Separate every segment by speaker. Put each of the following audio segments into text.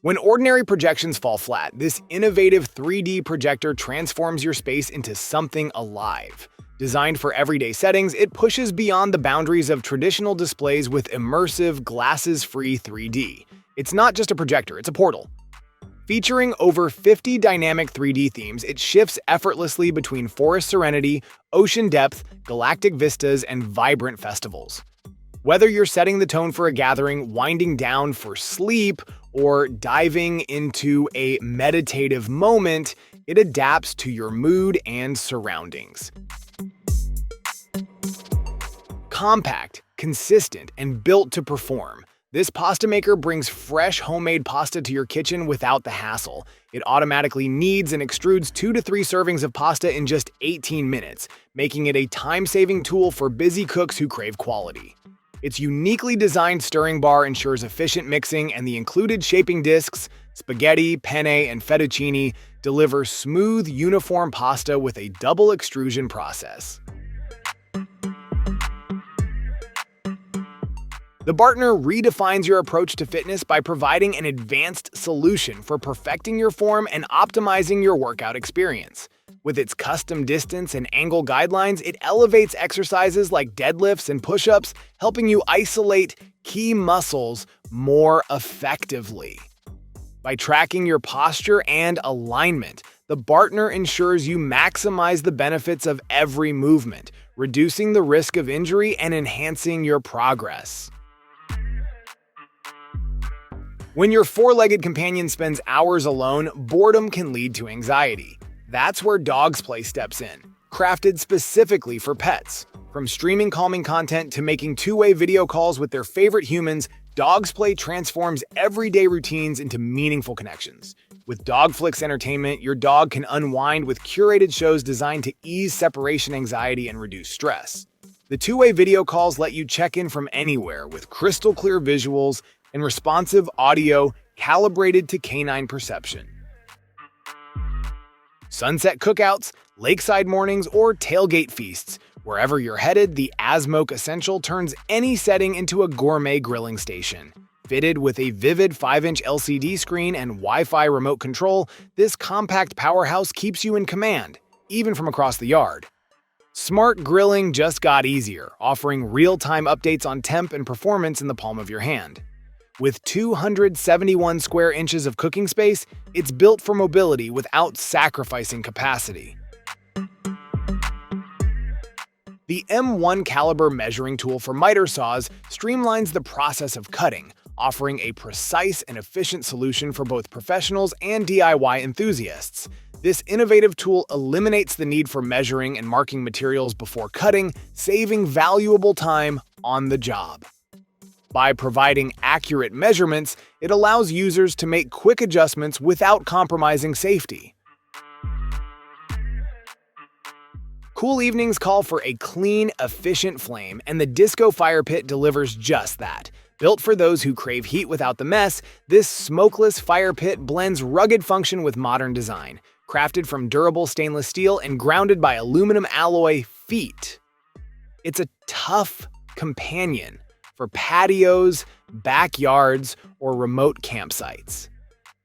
Speaker 1: When ordinary projections fall flat, this innovative 3D projector transforms your space into something alive. Designed for everyday settings, it pushes beyond the boundaries of traditional displays with immersive, glasses-free 3D. It's not just a projector, it's a portal. Featuring over 50 dynamic 3D themes, it shifts effortlessly between forest serenity, ocean depth, galactic vistas, and vibrant festivals. Whether you're setting the tone for a gathering, winding down for sleep, or diving into a meditative moment, it adapts to your mood and surroundings. Compact, consistent, and built to perform, this pasta maker brings fresh homemade pasta to your kitchen without the hassle. It automatically kneads and extrudes 2 to 3 servings of pasta in just 18 minutes, making it a time-saving tool for busy cooks who crave quality. Its uniquely designed stirring bar ensures efficient mixing, and the included shaping discs, spaghetti, penne, and fettuccine, deliver smooth, uniform pasta with a double extrusion process. The Bartner redefines your approach to fitness by providing an advanced solution for perfecting your form and optimizing your workout experience. With its custom distance and angle guidelines, it elevates exercises like deadlifts and push-ups, helping you isolate key muscles more effectively. By tracking your posture and alignment, the Bartner ensures you maximize the benefits of every movement, reducing the risk of injury and enhancing your progress. When your four-legged companion spends hours alone, boredom can lead to anxiety. That's where Dog's Play steps in, crafted specifically for pets. From streaming calming content to making two-way video calls with their favorite humans, Dog's Play transforms everyday routines into meaningful connections. With Dogflix Entertainment, your dog can unwind with curated shows designed to ease separation anxiety and reduce stress. The two-way video calls let you check in from anywhere with crystal-clear visuals and responsive audio calibrated to canine perception. Sunset cookouts, lakeside mornings, or tailgate feasts. Wherever you're headed, the Asmoke Essential turns any setting into a gourmet grilling station. Fitted with a vivid 5-inch LCD screen and Wi-Fi remote control, this compact powerhouse keeps you in command, even from across the yard. Smart grilling just got easier, offering real-time updates on temp and performance in the palm of your hand. With 271 square inches of cooking space, it's built for mobility without sacrificing capacity. The M1 caliber measuring tool for miter saws streamlines the process of cutting, offering a precise and efficient solution for both professionals and DIY enthusiasts. This innovative tool eliminates the need for measuring and marking materials before cutting, saving valuable time on the job. By providing accurate measurements, it allows users to make quick adjustments without compromising safety. Cool evenings call for a clean, efficient flame, and the Disco Fire Pit delivers just that. Built for those who crave heat without the mess, this smokeless fire pit blends rugged function with modern design. Crafted from durable stainless steel and grounded by aluminum alloy feet. It's a tough companion for patios, backyards, or remote campsites.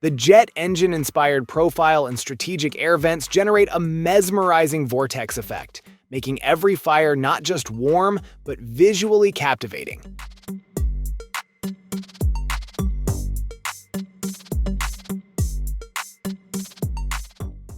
Speaker 1: The jet engine-inspired profile and strategic air vents generate a mesmerizing vortex effect, making every fire not just warm, but visually captivating.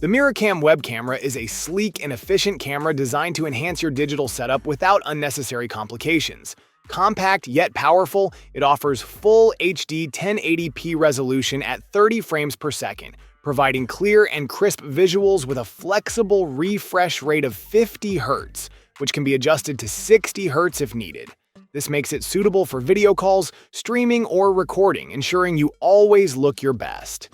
Speaker 1: The MirrorCam web camera is a sleek and efficient camera designed to enhance your digital setup without unnecessary complications. Compact yet powerful, it offers full HD 1080p resolution at 30 frames per second, providing clear and crisp visuals with a flexible refresh rate of 50 Hz, which can be adjusted to 60 Hz if needed. This makes it suitable for video calls, streaming, or recording, ensuring you always look your best.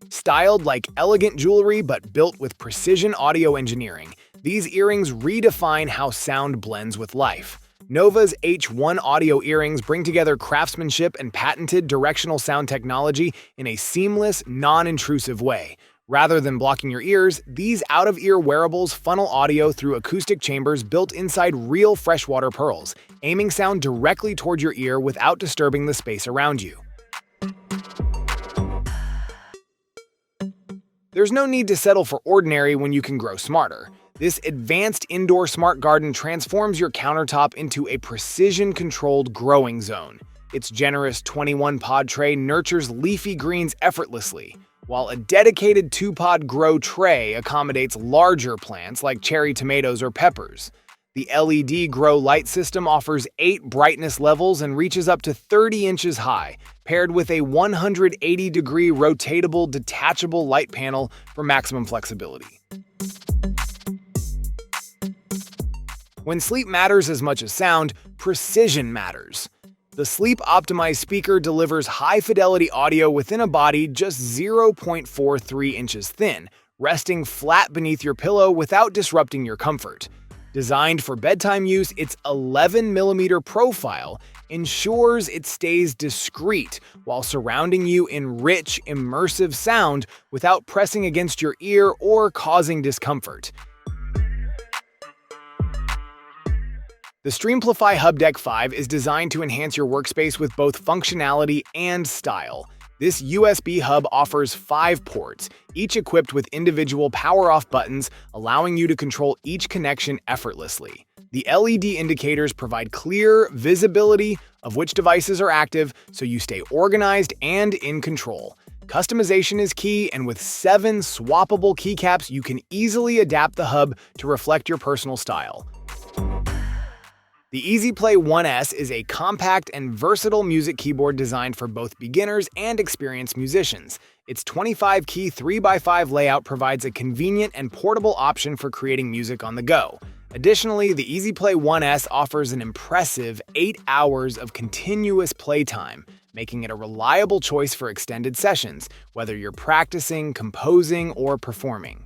Speaker 1: Styled like elegant jewelry but built with precision audio engineering, these earrings redefine how sound blends with life. Nova's H1 audio earrings bring together craftsmanship and patented directional sound technology in a seamless, non-intrusive way, Rather than blocking your ears, these out-of-ear wearables funnel audio through acoustic chambers built inside real freshwater pearls, aiming sound directly toward your ear without disturbing the space around you. There's no need to settle for ordinary when you can grow smarter. This advanced indoor smart garden transforms your countertop into a precision-controlled growing zone. Its generous 21-pod tray nurtures leafy greens effortlessly, while a dedicated 2-pod grow tray accommodates larger plants like cherry tomatoes or peppers. The LED grow light system offers 8 brightness levels and reaches up to 30 inches high, paired with a 180-degree rotatable detachable light panel for maximum flexibility. When sleep matters as much as sound, precision matters. The sleep-optimized speaker delivers high-fidelity audio within a body just 0.43 inches thin, resting flat beneath your pillow without disrupting your comfort. Designed for bedtime use, its 11mm profile ensures it stays discreet while surrounding you in rich, immersive sound without pressing against your ear or causing discomfort. The Streamplify Hub Deck 5 is designed to enhance your workspace with both functionality and style. This USB hub offers 5 ports, each equipped with individual power-off buttons, allowing you to control each connection effortlessly. The LED indicators provide clear visibility of which devices are active, so you stay organized and in control. Customization is key, and with 7 swappable keycaps, you can easily adapt the hub to reflect your personal style. The EasyPlay 1S is a compact and versatile music keyboard designed for both beginners and experienced musicians. Its 25-key 3x5 layout provides a convenient and portable option for creating music on the go. Additionally, the EasyPlay 1S offers an impressive 8 hours of continuous playtime, making it a reliable choice for extended sessions, whether you're practicing, composing, or performing.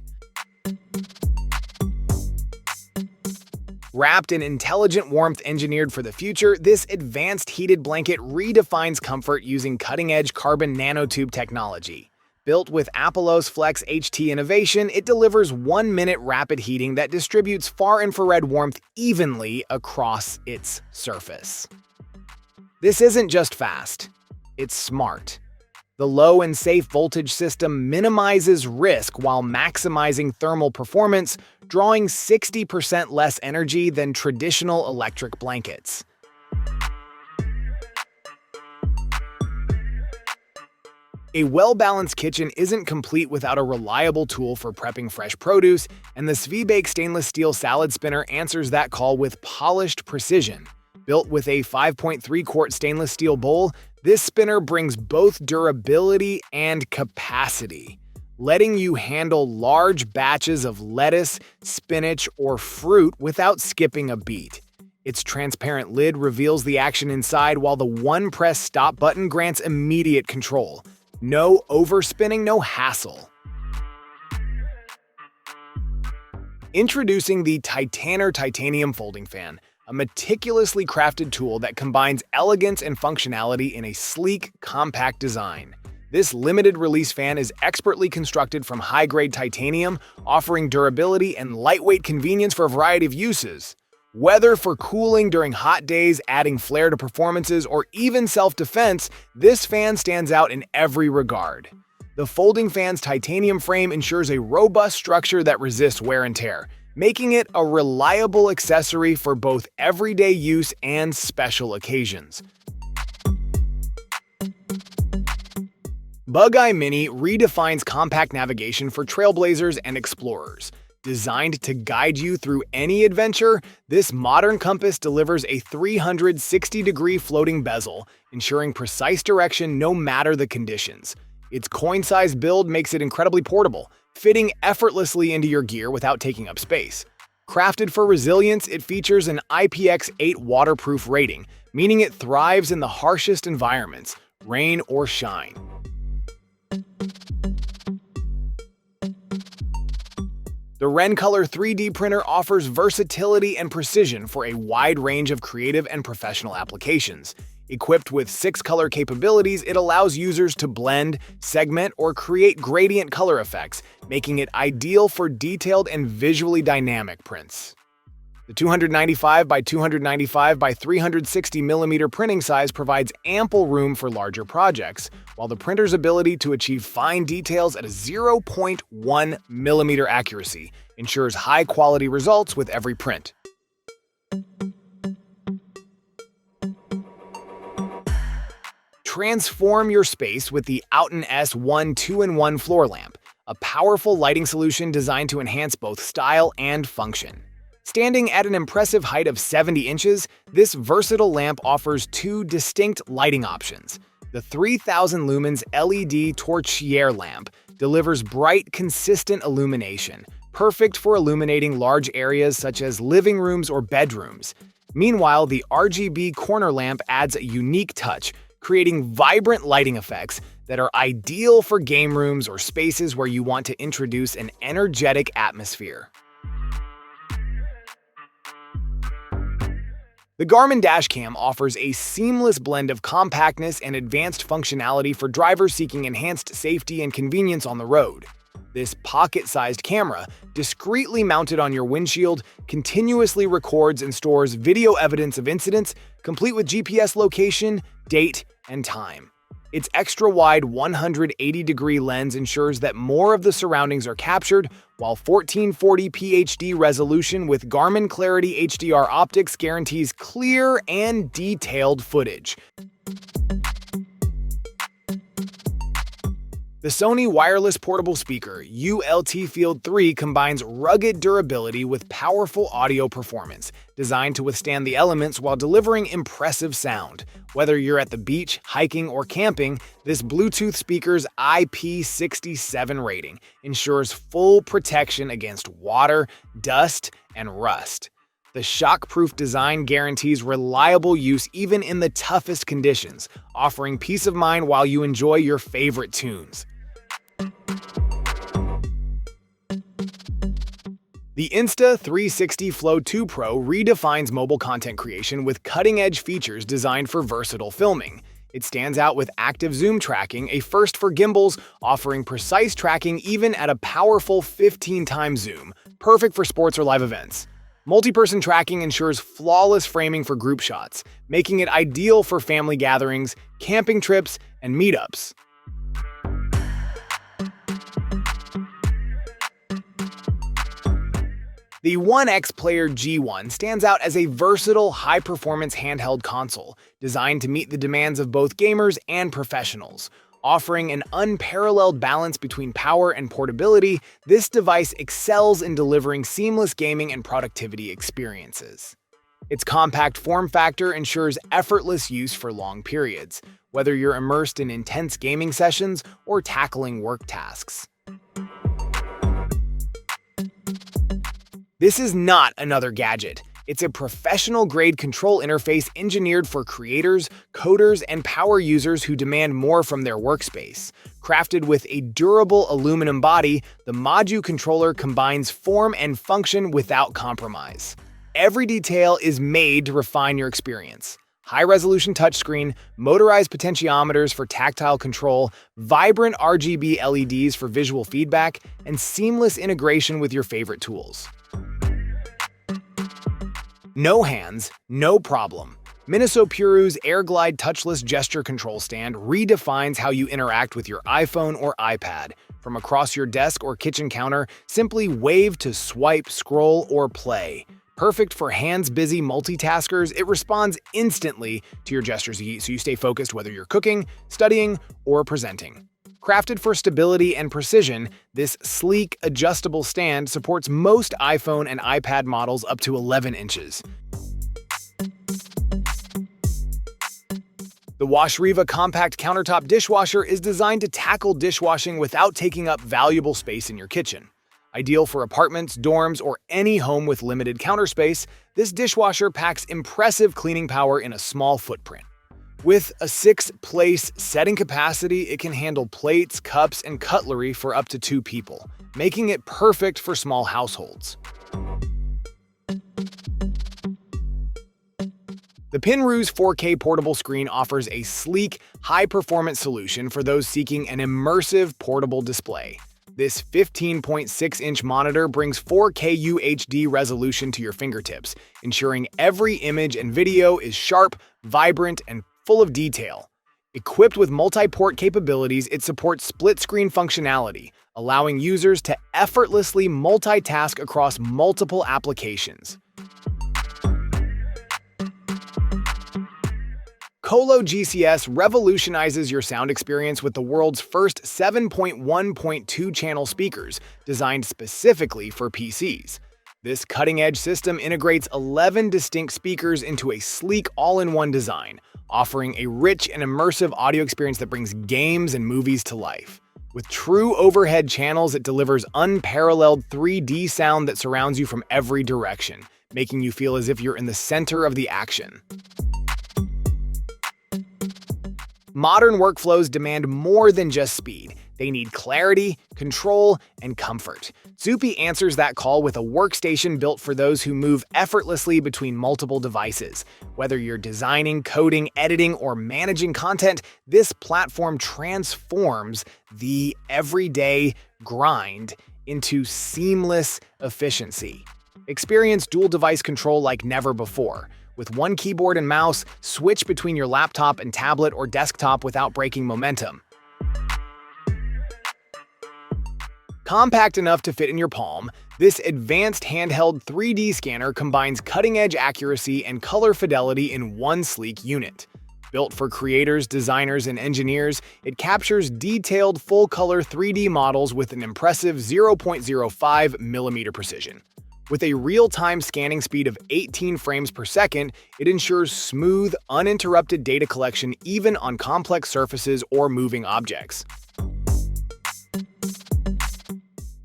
Speaker 1: Wrapped in intelligent warmth engineered for the future, this advanced heated blanket redefines comfort using cutting-edge carbon nanotube technology. Built with Apollo's Flex HT innovation, it delivers 1-minute rapid heating that distributes far-infrared warmth evenly across its surface. This isn't just fast, it's smart. The low and safe voltage system minimizes risk while maximizing thermal performance, drawing 60% less energy than traditional electric blankets. A well-balanced kitchen isn't complete without a reliable tool for prepping fresh produce, and the Svebake stainless steel salad spinner answers that call with polished precision. Built with a 5.3-quart stainless steel bowl, this spinner brings both durability and capacity, letting you handle large batches of lettuce, spinach, or fruit without skipping a beat. Its transparent lid reveals the action inside, while the one-press stop button grants immediate control. No overspinning, no hassle. Introducing the Titaner Titanium Folding Fan, a meticulously crafted tool that combines elegance and functionality in a sleek, compact design. This limited-release fan is expertly constructed from high-grade titanium, offering durability and lightweight convenience for a variety of uses. Whether for cooling during hot days, adding flair to performances, or even self-defense, this fan stands out in every regard. The folding fan's titanium frame ensures a robust structure that resists wear and tear, making it a reliable accessory for both everyday use and special occasions. Bug-Eye Mini redefines compact navigation for trailblazers and explorers. Designed to guide you through any adventure, this modern compass delivers a 360-degree floating bezel, ensuring precise direction no matter the conditions. Its coin-sized build makes it incredibly portable, fitting effortlessly into your gear without taking up space. Crafted for resilience, it features an IPX8 waterproof rating, meaning it thrives in the harshest environments, rain or shine. The Rencolor 3D printer offers versatility and precision for a wide range of creative and professional applications. Equipped with 6 color capabilities, it allows users to blend, segment, or create gradient color effects, making it ideal for detailed and visually dynamic prints. The 295 by 295 by 360 mm printing size provides ample room for larger projects, while the printer's ability to achieve fine details at a 0.1 mm accuracy ensures high-quality results with every print. Transform your space with the amzn.to 2-in-1 floor lamp, a powerful lighting solution designed to enhance both style and function. Standing at an impressive height of 70 inches, this versatile lamp offers 2 distinct lighting options. The 3000 lumens LED torchiere lamp delivers bright, consistent illumination, perfect for illuminating large areas such as living rooms or bedrooms. Meanwhile, the RGB corner lamp adds a unique touch, creating vibrant lighting effects that are ideal for game rooms or spaces where you want to introduce an energetic atmosphere. The Garmin Dashcam offers a seamless blend of compactness and advanced functionality for drivers seeking enhanced safety and convenience on the road. This pocket-sized camera, discreetly mounted on your windshield, continuously records and stores video evidence of incidents, complete with GPS location, date, and time. Its extra-wide 180-degree lens ensures that more of the surroundings are captured, while 1440p HD resolution with Garmin Clarity HDR optics guarantees clear and detailed footage. The Sony wireless portable speaker ULT Field 3 combines rugged durability with powerful audio performance, designed to withstand the elements while delivering impressive sound. Whether you're at the beach, hiking, or camping, this Bluetooth speaker's IP67 rating ensures full protection against water, dust, and rust. The shockproof design guarantees reliable use even in the toughest conditions, offering peace of mind while you enjoy your favorite tunes. The Insta360 Flow 2 Pro redefines mobile content creation with cutting-edge features designed for versatile filming. It stands out with active zoom tracking, a first for gimbals, offering precise tracking even at a powerful 15x zoom, perfect for sports or live events. Multi-person tracking ensures flawless framing for group shots, making it ideal for family gatherings, camping trips, and meetups. The One X Player G1 stands out as a versatile, high-performance handheld console designed to meet the demands of both gamers and professionals. Offering an unparalleled balance between power and portability, this device excels in delivering seamless gaming and productivity experiences. Its compact form factor ensures effortless use for long periods, whether you're immersed in intense gaming sessions or tackling work tasks. This is not another gadget. It's a professional-grade control interface engineered for creators, coders, and power users who demand more from their workspace. Crafted with a durable aluminum body, the Modu controller combines form and function without compromise. Every detail is made to refine your experience. High-resolution touchscreen, motorized potentiometers for tactile control, vibrant RGB LEDs for visual feedback, and seamless integration with your favorite tools. No hands, no problem. Miniso Puru's AirGlide Touchless gesture control stand redefines how you interact with your iPhone or iPad. From across your desk or kitchen counter, simply wave to swipe, scroll, or play. Perfect for hands-busy multitaskers, it responds instantly to your gestures so you stay focused whether you're cooking, studying, or presenting. Crafted for stability and precision, this sleek, adjustable stand supports most iPhone and iPad models up to 11 inches. The Washriva compact countertop dishwasher is designed to tackle dishwashing without taking up valuable space in your kitchen. Ideal for apartments, dorms, or any home with limited counter space, this dishwasher packs impressive cleaning power in a small footprint. With a 6-place setting capacity, it can handle plates, cups, and cutlery for up to 2 people, making it perfect for small households. The Pinroo's 4K portable screen offers a sleek, high-performance solution for those seeking an immersive portable display. This 15.6-inch monitor brings 4K UHD resolution to your fingertips, ensuring every image and video is sharp, vibrant, and full of detail. Equipped with multi-port capabilities, it supports split-screen functionality, allowing users to effortlessly multitask across multiple applications. Colo GCS revolutionizes your sound experience with the world's first 7.1.2 channel speakers, designed specifically for PCs. This cutting-edge system integrates 11 distinct speakers into a sleek all-in-one design, offering a rich and immersive audio experience that brings games and movies to life. With true overhead channels, it delivers unparalleled 3D sound that surrounds you from every direction, making you feel as if you're in the center of the action. Modern workflows demand more than just speed. They need clarity, control, and comfort. Zupi answers that call with a workstation built for those who move effortlessly between multiple devices. Whether you're designing, coding, editing, or managing content, this platform transforms the everyday grind into seamless efficiency. Experience dual-device control like never before. With one keyboard and mouse, switch between your laptop and tablet or desktop without breaking momentum. Compact enough to fit in your palm, this advanced handheld 3D scanner combines cutting-edge accuracy and color fidelity in one sleek unit. Built for creators, designers, and engineers, it captures detailed full-color 3D models with an impressive 0.05mm precision. With a real-time scanning speed of 18 frames per second, it ensures smooth, uninterrupted data collection even on complex surfaces or moving objects.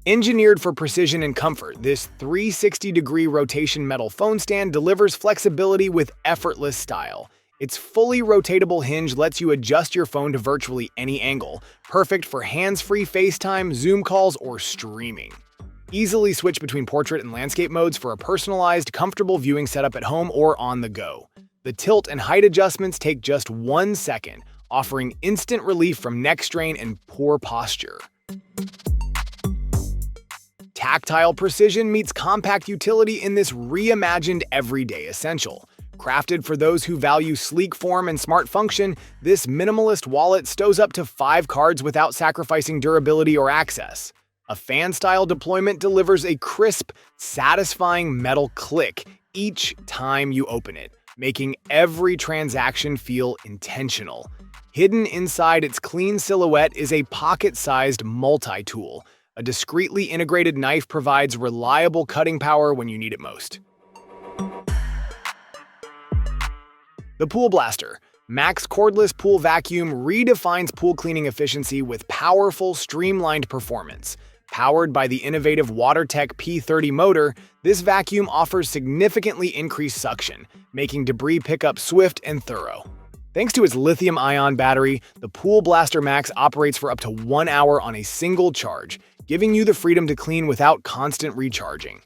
Speaker 1: Engineered for precision and comfort, this 360-degree rotation metal phone stand delivers flexibility with effortless style. Its fully rotatable hinge lets you adjust your phone to virtually any angle, perfect for hands-free FaceTime, Zoom calls, or streaming. Easily switch between portrait and landscape modes for a personalized, comfortable viewing setup at home or on the go. The tilt and height adjustments take just 1 second, offering instant relief from neck strain and poor posture. Tactile precision meets compact utility in this reimagined everyday essential. Crafted for those who value sleek form and smart function, this minimalist wallet stows up to 5 cards without sacrificing durability or access. A fan-style deployment delivers a crisp, satisfying metal click each time you open it, making every transaction feel intentional. Hidden inside its clean silhouette is a pocket-sized multi-tool. A discreetly integrated knife provides reliable cutting power when you need it most. The Pool Blaster. Max Cordless Pool Vacuum redefines pool cleaning efficiency with powerful, streamlined performance. Powered by the innovative WaterTech P30 motor, this vacuum offers significantly increased suction, making debris pickup swift and thorough. Thanks to its lithium-ion battery, the Pool Blaster Max operates for up to 1 hour on a single charge, giving you the freedom to clean without constant recharging.